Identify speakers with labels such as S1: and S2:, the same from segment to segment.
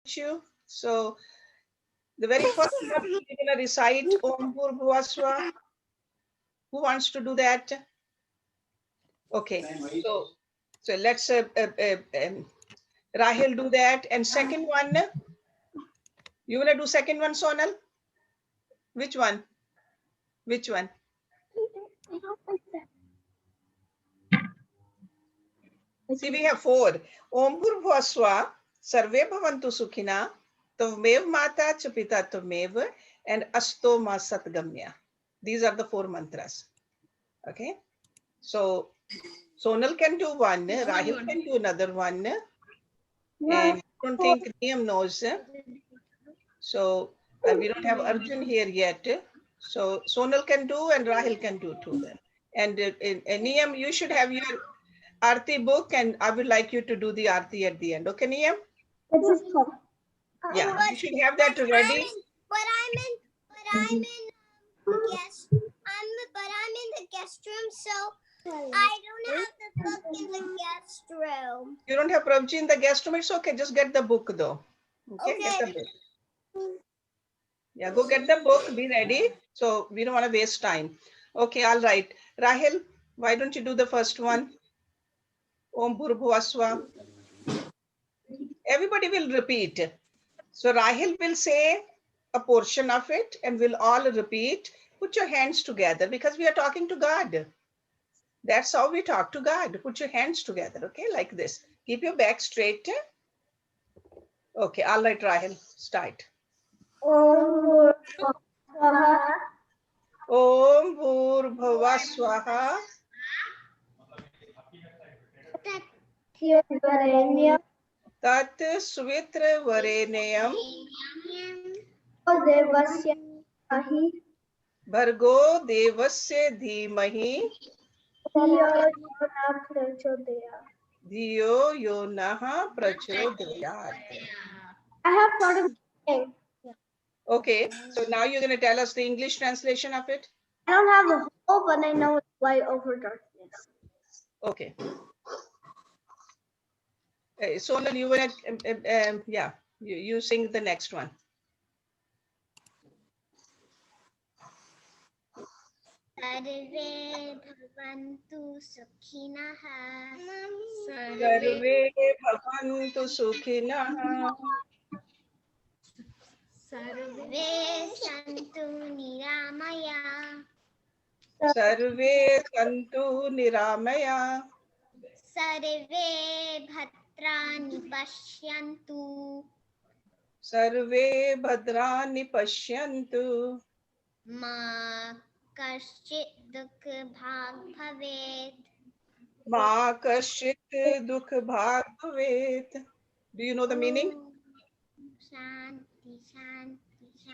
S1: you. So the very first one we're going to recite Om Bhur Bhuva Swaha. Who wants to do that? Okay. So let's Rahil do that. And second one, you want to do second one, Sonal? Which one? Which one? See, we have four. Om Bhur Bhuva Swaha, Sarve Bhavantu Sukhina, Tvamev Mata Cha Pita Tvamev, and Asto Ma Satgamya. These are the four mantras. Okay. So Sonal can do one, Rahil can do another one, and I don't think Niyam knows. So we don't have Arjun here yet. So Sonal can do and Rahil can do too then. And Niyam, you should have your Aarti book, and I would like you to do the Aarti at the end. Okay, Niyam? Yeah, you should have that ready.
S2: But I'm in the guest room, so I don't have the book in the guest room.
S1: You don't have Prabji in the guest room. It's okay. Just get the book though. Okay, get the book. Yeah, go get the book. Be ready. So we don't want to waste time. Okay, all right. Rahil, why don't you do the first one? Om Bhur Bhuva Swaha. Everybody will repeat. So Rahil will say a portion of it and we'll all repeat. Put your hands together because we are talking to God. That's how we talk to God. Put your hands together, okay? Like this. Keep your back straight. Okay, all right, Rahil, start. Om Bhur Bhuva Swaha. Tat Svitra Vareneyam. Bhargo Devasya Dhimahi. Dhiyo Yo Naha Prachodayat.
S2: I have thought of saying.
S1: Okay, so now you're going to tell us the English translation of it.
S2: I don't have the whole, but I know it's light over darkness.
S1: Okay. Sonal, you want to, yeah, you sing the next one.
S2: Sarve bhavantu sukhinah.
S1: Sarve bhavantu sukhinah.
S2: Sarve santu niramaya.
S1: Sarve santu niramaya.
S2: Sarve bhadrani pashyantu.
S1: Sarve bhadrani pashyantu.
S2: Ma kaschit dukh bhag bhavet.
S1: Ma kashit dukh bhag bhavet. Do you know the meaning?
S2: Shanti, shanti,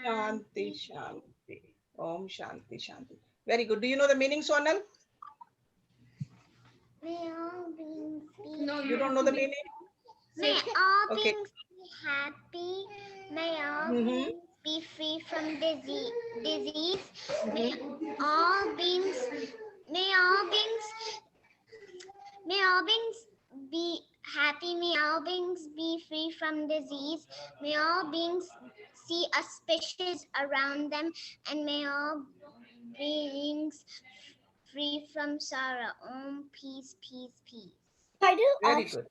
S1: Shanti, shanti. Om shanti, shanti. Very good. Do you know the meaning, Sonal?
S2: May all beings be
S1: No, you don't know the meaning?
S2: May all beings be happy. May all beings be free from disease. May all beings be happy. May all beings be free from disease. May all beings see auspicious around them, and may all beings free from sorrow. Peace, peace, peace.
S1: Very good.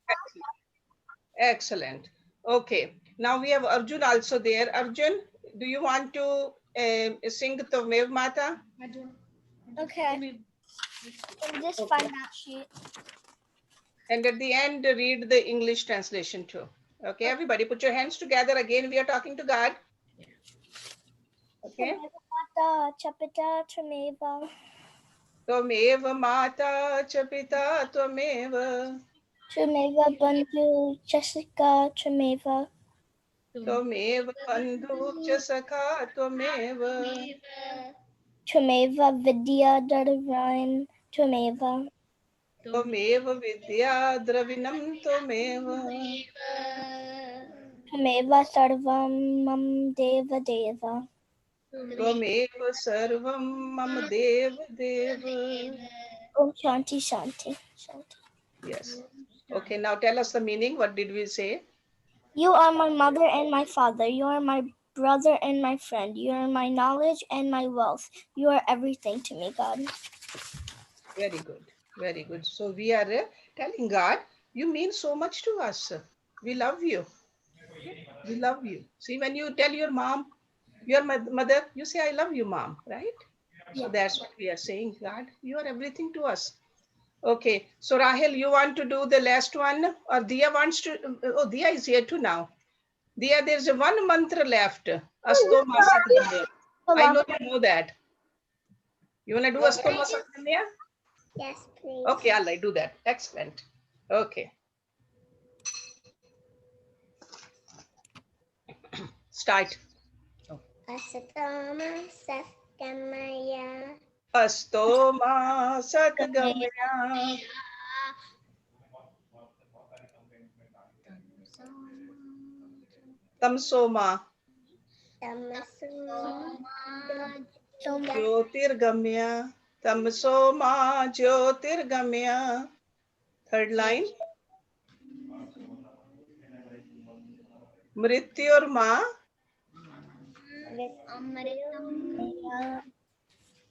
S1: Excellent. Okay. Now we have Arjun also there. Arjun, do you want to sing Tvamev Mata?
S2: Okay. Just find that sheet.
S1: And at the end, read the English translation too. Okay, everybody put your hands together. Again, we are talking to God. Okay. Tvamev Mata Chapita Tvamev.
S2: Tvameva bandhu chasika tvameva.
S1: Tvamev Bandhu Chasakha Tvamev.
S2: Tvameva vidya dharvine tvameva.
S1: Tvamev Vidya Dravinam Tvamev.
S2: Tvameva sarvam mam deva deva.
S1: Tvamev Sarvam Mam Dev Dev.
S2: Om shanti shanti shanti.
S1: Yes. Okay, now tell us the meaning. What did we say?
S2: You are my mother and my father. You are my brother and my friend. You are my knowledge and my wealth. You are everything to me, God.
S1: Very good. Very good. So we are telling God, you mean so much to us. We love you. We love you. See, when you tell your mom, your mother, you say, I love you, mom, right? So that's what we are saying. God, you are everything to us. Okay. So Rahel, you want to do the last one? Or Dia wants to? Oh, Dia is here too now. Dia, there's a one mantra left. Asto Masat Gamya. I know you know that. You want to do Asto Masat Gamya?
S2: Yes, please.
S1: Okay, all right, do that. Excellent. Okay. Start.
S2: Asatama Satgamaya.
S1: Asto Masat Gamya. Tamsoma Jyotirgamya. Tamsoma Jyotirgamya. Third line. Mrityurma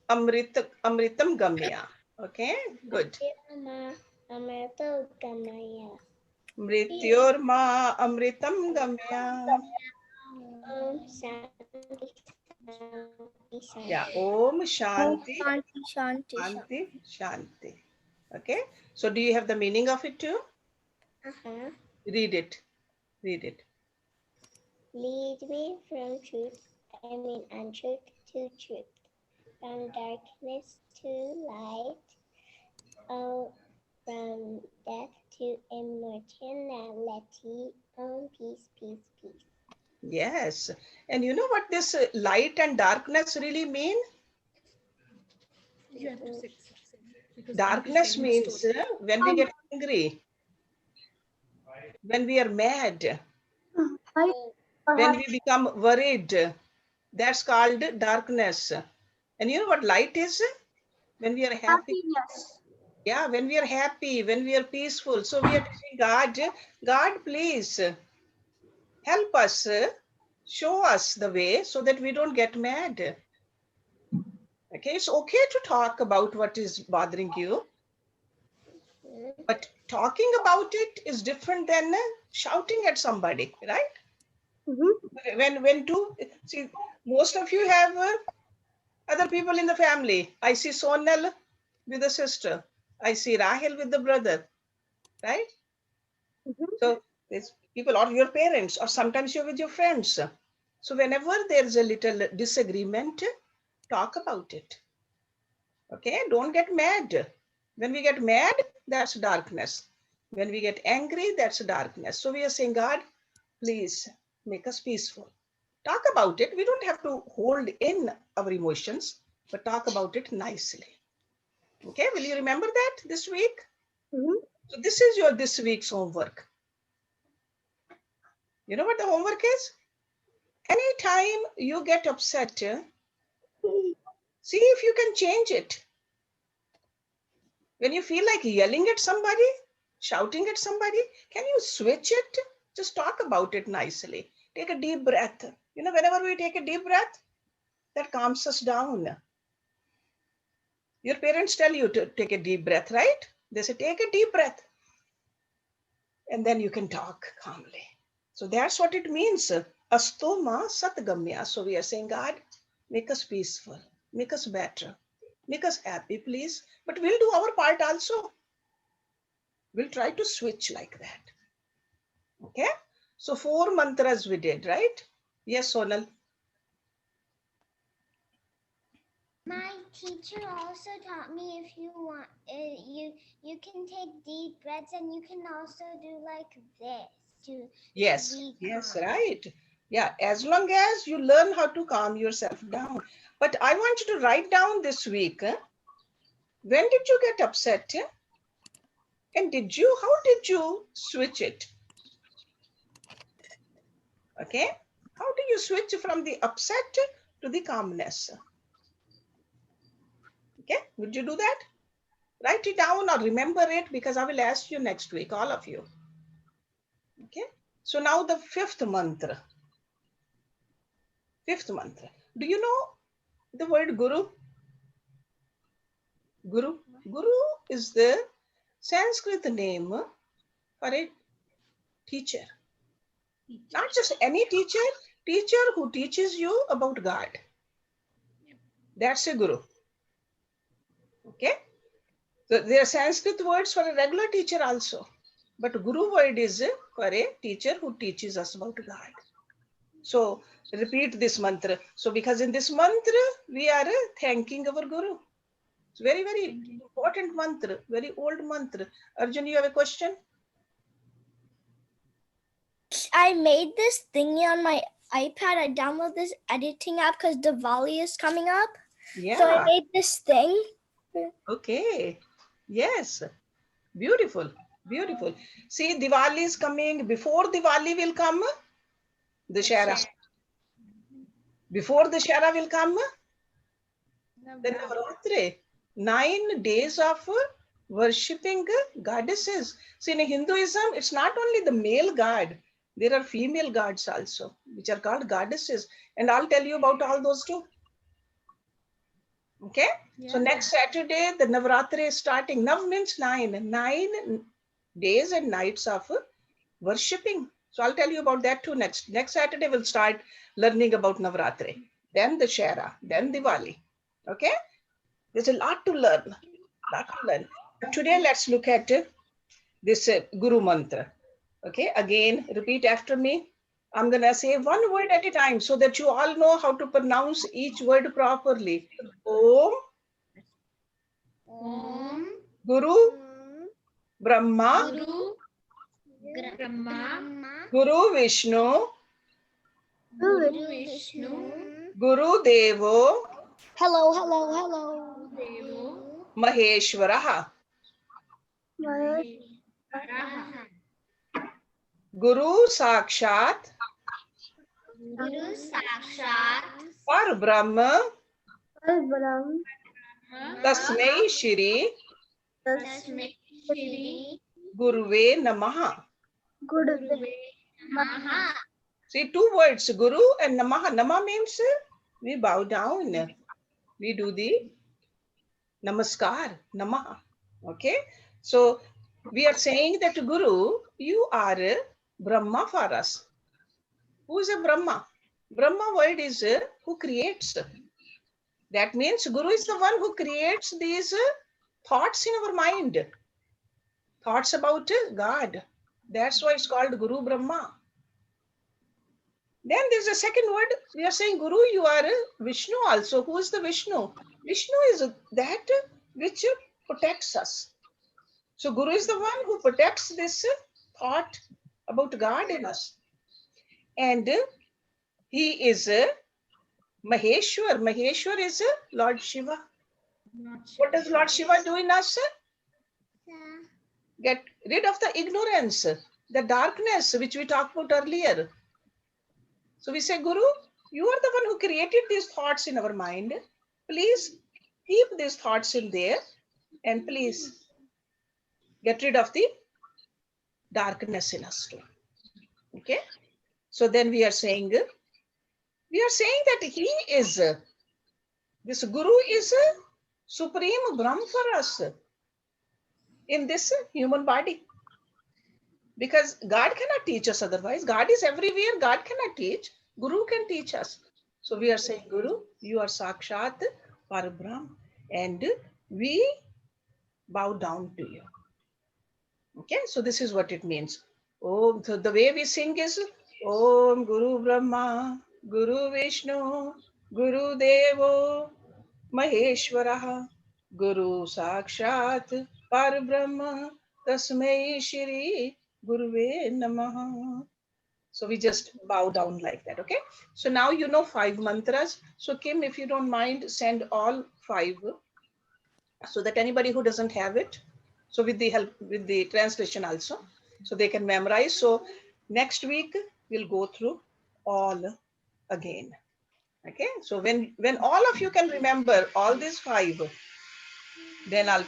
S1: Amritam Gamya. Okay, good. Mrityurma Amritam Gamya. Yeah, Om Shanti Shanti Shanti. Okay, so do you have the meaning of it too? Read it. Read it.
S2: Lead me from untruth to truth, from darkness to light, oh, from death to immortality. Oh, peace, peace, peace.
S1: Yes. And you know what this light and darkness really mean?
S3: You have to sit.
S1: Darkness means when we get angry, when we are mad, when we become worried, that's called darkness. And you know what light is? When we are happy. Yeah, when we are happy, when we are peaceful. So we are telling God, God, please help us, show us the way so that we don't get mad. Okay, it's okay to talk about what is bothering you, but talking about it is different than shouting at somebody, right? When two, see, most of you have other people in the family. I see Sonal with the sister. I see Rahel with the brother, right? So there's people or your parents, or sometimes you're with your friends. So whenever there's a little disagreement, talk about it. Okay, don't get mad. When we get mad, that's darkness. When we get angry, that's darkness. So we are saying, God, please make us peaceful. Talk about it. We don't have to hold in our emotions, but talk about it nicely. Okay, will you remember that this week? So this is your this week's homework. You know what the homework is? Anytime you get upset, see if you can change it. When you feel like yelling at somebody, shouting at somebody, can you switch it? Just talk about it nicely. Take a deep breath. You know, whenever we take a deep breath, that calms us down. Your parents tell you to take a deep breath, right? They say, take a deep breath. And then you can talk calmly. So that's what it means. Astoma Satgamya. So we are saying, God, make us peaceful, make us better, make us happy, please. But we'll do our part also. We'll try to switch like that. Okay. So 4 mantras we did, right? Yes, Sonal.
S2: My teacher also taught me if you want, you can take deep breaths and you can also do like this to
S1: Yes,
S2: be
S1: yes,
S2: calm.
S1: right. Yeah, as long as you learn how to calm yourself down. But I want you to write down this week. When did you get upset? And how did you switch it? Okay. How do you switch from the upset to the calmness? Okay. Would you do that? Write it down or remember it because I will ask you next week, all of you. Okay. So now the fifth mantra. Fifth mantra. Do you know the word Guru? Guru. Guru is the Sanskrit name for a teacher. Not just any teacher, teacher who teaches you about God. That's a Guru. Okay? So there are Sanskrit words for a regular teacher also. But Guru word is for a teacher who teaches us about God. So repeat this mantra. So because in this mantra, we are thanking our Guru. It's very, very important mantra, very old mantra. Arjun, you have a question?
S3: I made this thingy on my iPad. I downloaded this editing app because Diwali is coming up.
S1: Yeah.
S3: So I made this thing.
S1: Okay. Yes. Beautiful. Beautiful. See, Diwali is coming. Before Diwali will come, Dussehra. Before Dussehra will come, the Navaratri. 9 days of worshipping goddesses. See, in Hinduism, it's not only the male god. There are female gods also, which are called goddesses. And I'll tell you about all those too. Okay? Yeah. So next Saturday, the Navaratri is starting. Nav means 9. 9 days and nights of worshipping. So I'll tell you about that too next. Next Saturday, we'll start learning about Navaratri. Then the Dussehra, then Diwali. Okay? There's a lot to learn. Lot to learn. But today, let's look at this Guru Mantra. Okay? Again, repeat after me. I'm going to say one word at a time so that you all know how to pronounce each word properly. Om.
S2: Om.
S1: Guru. Brahma. Guru Vishnu.
S2: Guru Vishnu.
S1: Guru Devo.
S3: Hello.
S1: Maheshwaraha. Guru Sakshat.
S2: Guru Sakshat.
S1: Par Brahma. Tasmai Shri.
S2: Tasmai Shri.
S1: Guruve Namaha.
S2: Namaha.
S1: See, 2 words, Guru and Namaha. Nama means we bow down. We do the Namaskar, Namaha. Okay? So, we are saying that Guru, you are Brahma for us. Who is a Brahma? Brahma word is who creates. That means Guru is the one who creates these thoughts in our mind. Thoughts about God. That's why it's called Guru Brahma. Then there's a second word. We are saying Guru, you are Vishnu also. Who is the Vishnu? Vishnu is that which protects us. So Guru is the one who protects this thought about God in us. And he is Maheshwar. Maheshwar is Lord Shiva. What does Lord Shiva do in us? Get rid of the ignorance, the darkness which we talked about earlier. So we say, Guru, you are the one who created these thoughts in our mind. Please keep these thoughts in there and please get rid of the darkness in us too. Okay? So then we are saying that he is, this Guru is a supreme Brahma for us in this human body. Because God cannot teach us otherwise. God is everywhere. God cannot teach. Guru can teach us. So we are saying, Guru, you are Sakshat Parabrahm, and we bow down to you. Okay, so this is what it means. Oh, so the way we sing is Om Guru Brahma, Guru Vishnu, Guru Devo, Maheshwaraha, Guru Sakshat Parabrahma, Tasmai Shri Guruve Namaha. So we just bow down like that, okay? So now you know 5 mantras. So Kim, if you don't mind, send all 5 so that anybody who doesn't have it, so with the help, with the translation also, so they can memorize. So next week, we'll go through all again, okay? So when all of you can remember all these 5, then I'll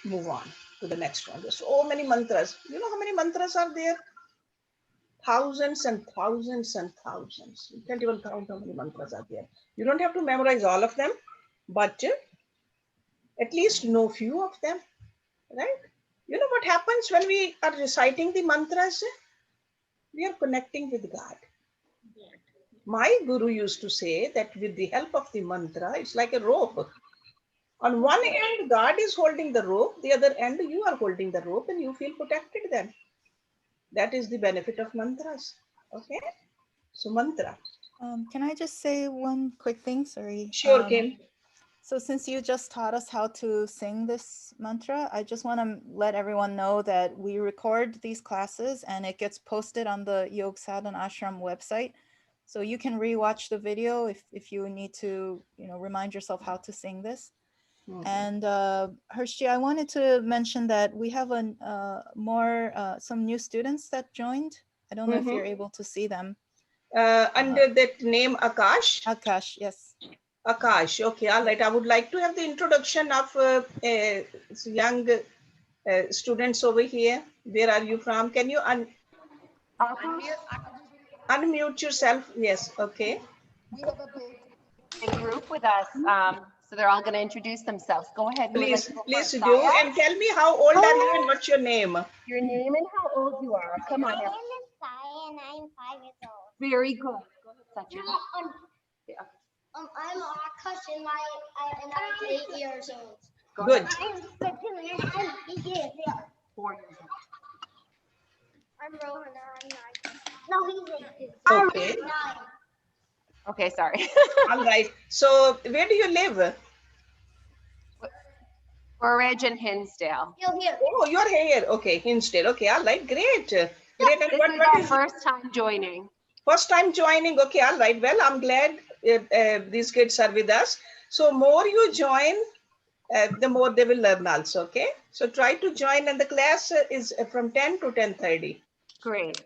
S1: move on to the next one. There's so many mantras. You know how many mantras are there? thousands and thousands and thousands. You can't even count how many mantras are there. You don't have to memorize all of them, but at least know few of them, right? You know what happens when we are reciting the mantras? We are connecting with God. My guru used to say that with the help of the mantra, it's like a rope. On one end, God is holding the rope, the other end, you are holding the rope, and you feel protected then. That is the benefit of mantras. Okay? So, mantra.
S4: Can I just say one quick thing? Sorry.
S1: Sure, Kim.
S4: So since you just taught us how to sing this mantra, I just want to let everyone know that we record these classes and it gets posted on the Yog Sadhan Ashram website. So you can rewatch the video if you need to, remind yourself how to sing this. And Hershji, I wanted to mention that we have some new students that joined. I don't know if you're able to see them.
S1: Under that name Akash.
S4: Akash, yes.
S1: Akash, okay, all right. I would like to have the introduction of young students over here. Where are you from? Can you unmute yourself? Yes, okay.
S5: We have a big group with us, so they're all going to introduce themselves. Go ahead.
S1: Please do. And tell me how old are you and what's your name?
S5: Your name and how old you are. Come on.
S2: My name is Sai and I'm 5 years old.
S5: Very good. Go ahead, Sachin.
S2: I'm Akash and I'm 8 years old.
S1: Good.
S2: I'm Sachin and I'm 8 years old.
S5: 4 years old.
S2: I'm Rohan and I'm 9. No, he's 8.
S1: Okay.
S2: I'm 9.
S5: Okay, sorry.
S1: All right. So where do you live?
S5: Burridge and Hinsdale.
S2: You're here.
S1: Oh, you're here. Okay, Hinsdale. Okay, all right. Great. Great. And
S5: This
S1: what
S5: is our
S1: is
S5: first time joining.
S1: first time joining? Okay, all right. Well, I'm glad these kids are with us. So more you join, the more they will learn also. Okay. So try to join, and the class is from 10 to 10:30.
S5: Great.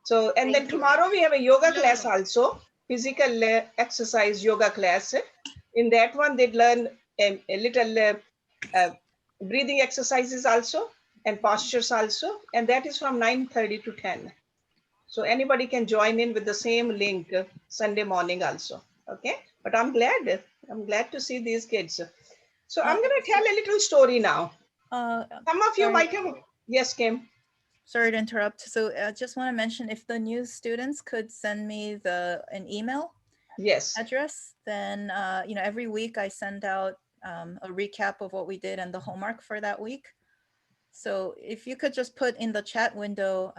S1: So, and then tomorrow we have a yoga class also, physical exercise yoga class. In that one, they'd learn a little breathing exercises also and postures also. And that is from 9:30 to 10. So anybody can join in with the same link Sunday morning also. Okay. But I'm glad to see these kids. So I'm going to tell a little story now. Some of you might have, yes, Kim.
S4: Sorry to interrupt. So I just want to mention, if the new students could send me an email address, then every week I send out a recap of what we did and the homework for that week. So if you could just put in the chat window,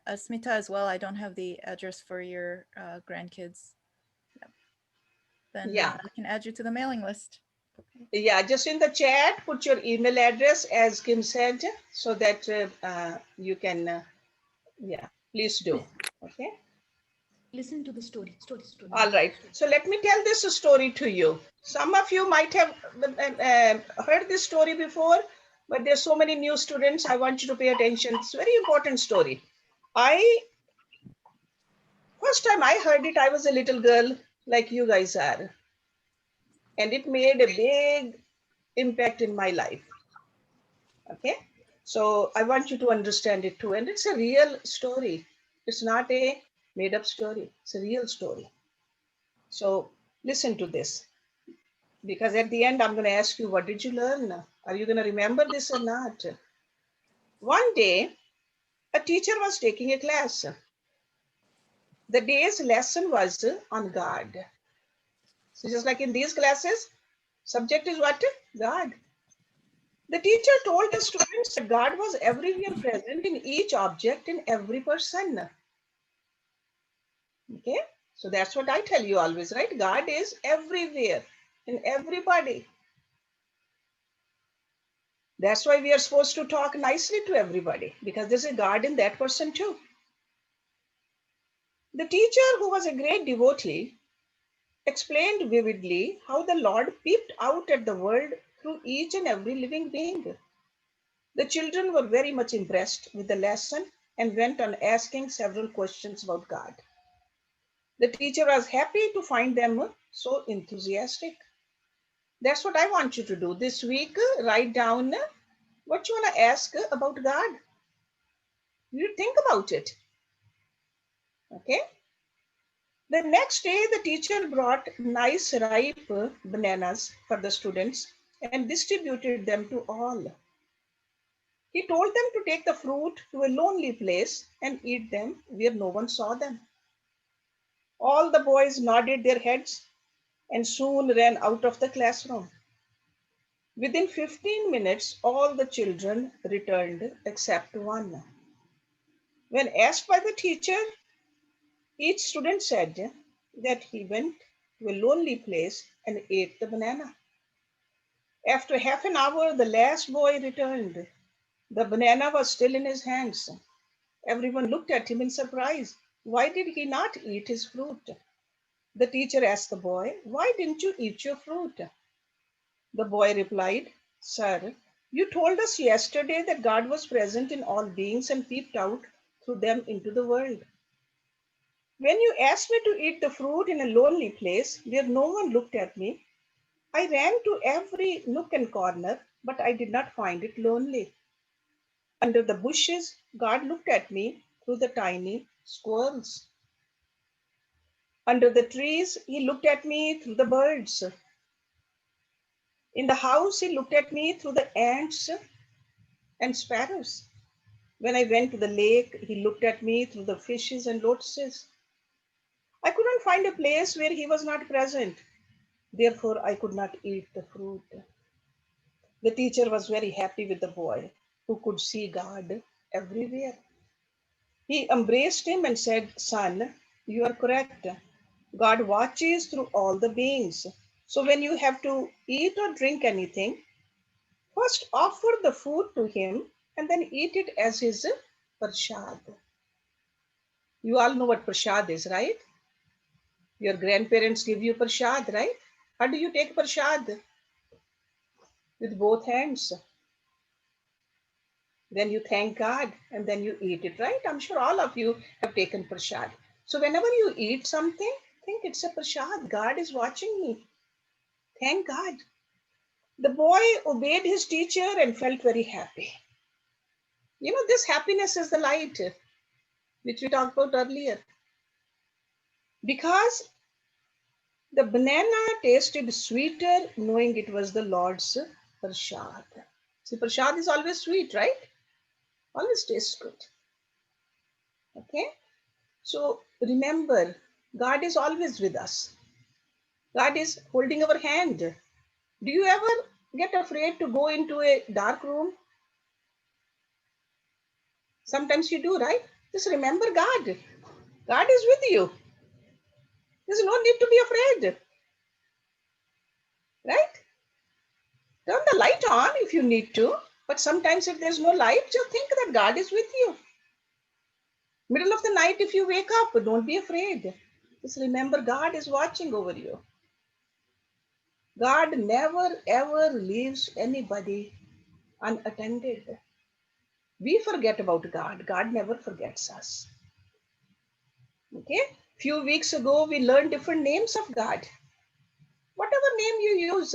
S4: Asmita as well, I don't have the address for your grandkids. Then I can add you to the mailing list.
S1: Yeah, just in the chat, put your email address, as Kim said, so that you can, please do. Okay.
S6: Listen to the story.
S1: All right. So let me tell this story to you. Some of you might have heard this story before, but there's so many new students. I want you to pay attention. It's a very important story. First time I heard it, I was a little girl like you guys are. And it made a big impact in my life. Okay. So I want you to understand it too. And it's a real story. It's not a made up story. It's a real story. So listen to this. Because at the end, I'm going to ask you, what did you learn? Are you going to remember this or not? One day, a teacher was taking a class. The day's lesson was on God. So just like in these classes, subject is what? God. The teacher told the students that God was everywhere present in each object, in every person. Okay, so that's what I tell you always, right? God is everywhere, in everybody. That's why we are supposed to talk nicely to everybody, because there's a God in that person too. The teacher, who was a great devotee, explained vividly how the Lord peeped out at the world through each and every living being. The children were very much impressed with the lesson and went on asking several questions about God. The teacher was happy to find them so enthusiastic. That's what I want you to do this week. Write down what you want to ask about God. You think about it. Okay. The next day, the teacher brought nice ripe bananas for the students and distributed them to all. He told them to take the fruit to a lonely place and eat them where no one saw them. All the boys nodded their heads and soon ran out of the classroom. Within 15 minutes, all the children returned except one. When asked by the teacher, each student said that he went to a lonely place and ate the banana. After half an hour, the last boy returned. The banana was still in his hands. Everyone looked at him in surprise. Why did he not eat his fruit? The teacher asked the boy, "Why didn't you eat your fruit?" The boy replied, "Sir, you told us yesterday that God was present in all beings and peeped out through them into the world. When you asked me to eat the fruit in a lonely place where no one looked at me, I ran to every nook and corner, but I did not find it lonely. Under the bushes, God looked at me through the tiny squirrels. Under the trees, He looked at me through the birds. In the house, He looked at me through the ants and sparrows. When I went to the lake, He looked at me through the fishes and lotuses. I couldn't find a place where He was not present. Therefore, I could not eat the fruit." The teacher was very happy with the boy who could see God everywhere. He embraced him and said, "Son, you are correct. God watches through all the beings. So when you have to eat or drink anything, first offer the food to Him and then eat it as His prashad." You all know what prashad is, right? Your grandparents give you prashad, right? How do you take prashad? With both hands. Then you thank God and then you eat it, right? I'm sure all of you have taken prashad. So whenever you eat something, think it's a prashad. God is watching me. Thank God. The boy obeyed his teacher and felt very happy. You know, this happiness is the light which we talked about earlier. Because the banana tasted sweeter knowing it was the Lord's prashad. See, prashad is always sweet, right? Always tastes good. Okay? So remember, God is always with us. God is holding our hand. Do you ever get afraid to go into a dark room? Sometimes you do, right? Just remember God. God is with you. There's no need to be afraid, right? Turn the light on if you need to, but sometimes if there's no light, just think that God is with you. Middle of the night, if you wake up, don't be afraid. Just remember God is watching over you. God never ever leaves anybody unattended. We forget about God. God never forgets us. Okay? Few weeks ago, we learned different names of God. Whatever name you use.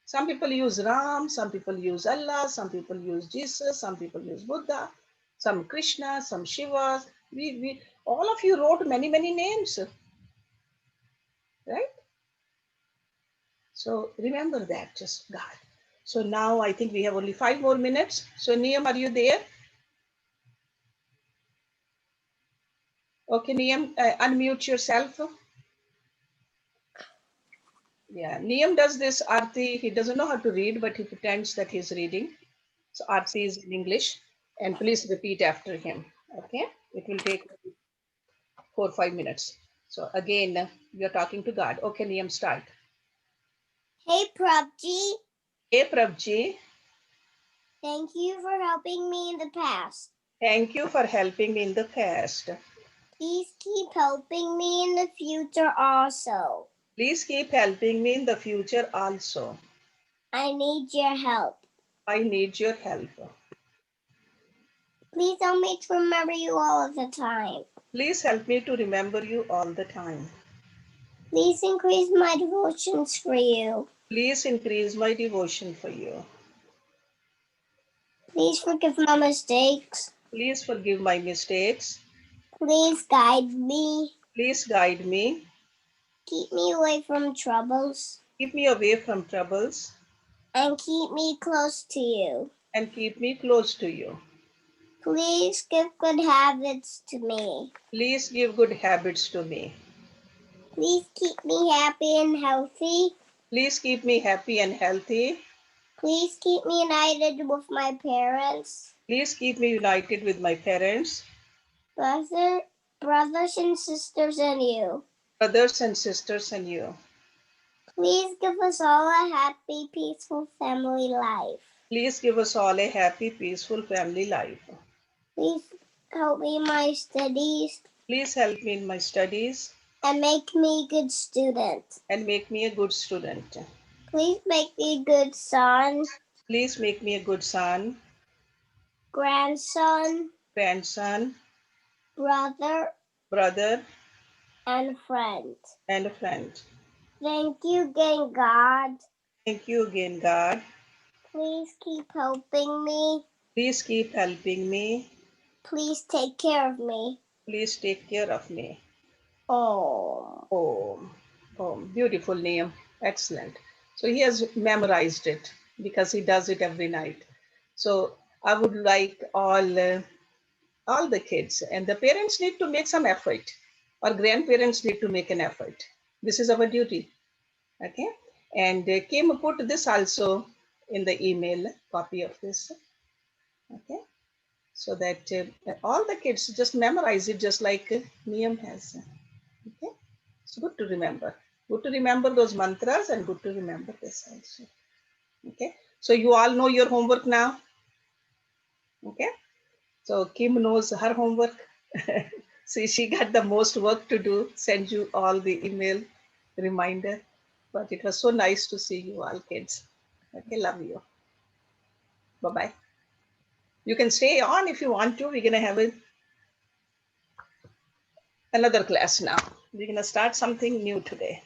S1: Some people use Ram, some people use Allah, some people use Jesus, some people use Buddha, some Krishna, some Shiva. We all of you wrote many, many names. Right? So remember that, just God. So now I think we have only 5 more minutes. So Niyam, are you there? Okay, Niyam, unmute yourself. Yeah, Niyam does this Aarti. He doesn't know how to read, but he pretends that he's reading. So Aarti is in English. And please repeat after him. Okay? It will take 4 or 5 minutes. So again, you're talking to God. Okay, Niyam, start.
S3: Hey, Prabji.
S1: Hey, Prabji.
S3: Thank you for helping me in the past.
S1: Thank you for helping me in the past.
S3: Please keep helping me in the future also.
S1: Please keep helping me in the future also.
S3: I need your help.
S1: I need your help.
S3: Please help me to remember you all of the time.
S1: Please help me to remember you all the time.
S3: Please increase my devotions for you.
S1: Please increase my devotion for you.
S3: Please forgive my mistakes.
S1: Please forgive my mistakes.
S3: Please guide me.
S1: Please guide me.
S3: Keep me away from troubles.
S1: Keep me away from troubles.
S3: And keep me close to you.
S1: And keep me close to you.
S3: Please give good habits to me.
S1: Please give good habits to me.
S3: Please keep me happy and healthy.
S1: Please keep me happy and healthy.
S3: Please keep me united with my parents.
S1: Please keep me united with my parents,
S3: brothers and sisters, and you.
S1: brothers and sisters, and you.
S3: Please give us all a happy, peaceful family life.
S1: Please give us all a happy, peaceful family life.
S3: Please help me in my studies.
S1: Please help me in my studies.
S3: And make me a good student.
S1: And make me a good student.
S3: Please make me a good son.
S1: Please make me a good son.
S3: Grandson.
S1: Grandson.
S3: Brother. And friend.
S1: And a friend.
S3: Thank you again, God.
S1: Thank you again, God.
S3: Please keep helping me.
S1: Please keep helping me.
S3: Please take care of me.
S1: Please take care of me.
S3: Oh.
S1: Beautiful name. Excellent. So he has memorized it because he does it every night. So I would like all the kids, and the parents need to make some effort, or grandparents need to make an effort. This is our duty. Okay. And Kim put this also in the email, copy of this. Okay. So that all the kids just memorize it, just like Niyam has. Okay. It's good to remember. Good to remember those mantras and good to remember this also. Okay. So you all know your homework now. Okay. So Kim knows her homework. See, she got the most work to do, send you all the email reminder. But it was so nice to see you all kids. Okay, love you. Bye-bye. You can stay on if you want to. We're going to have another class now. We're going to start something new today.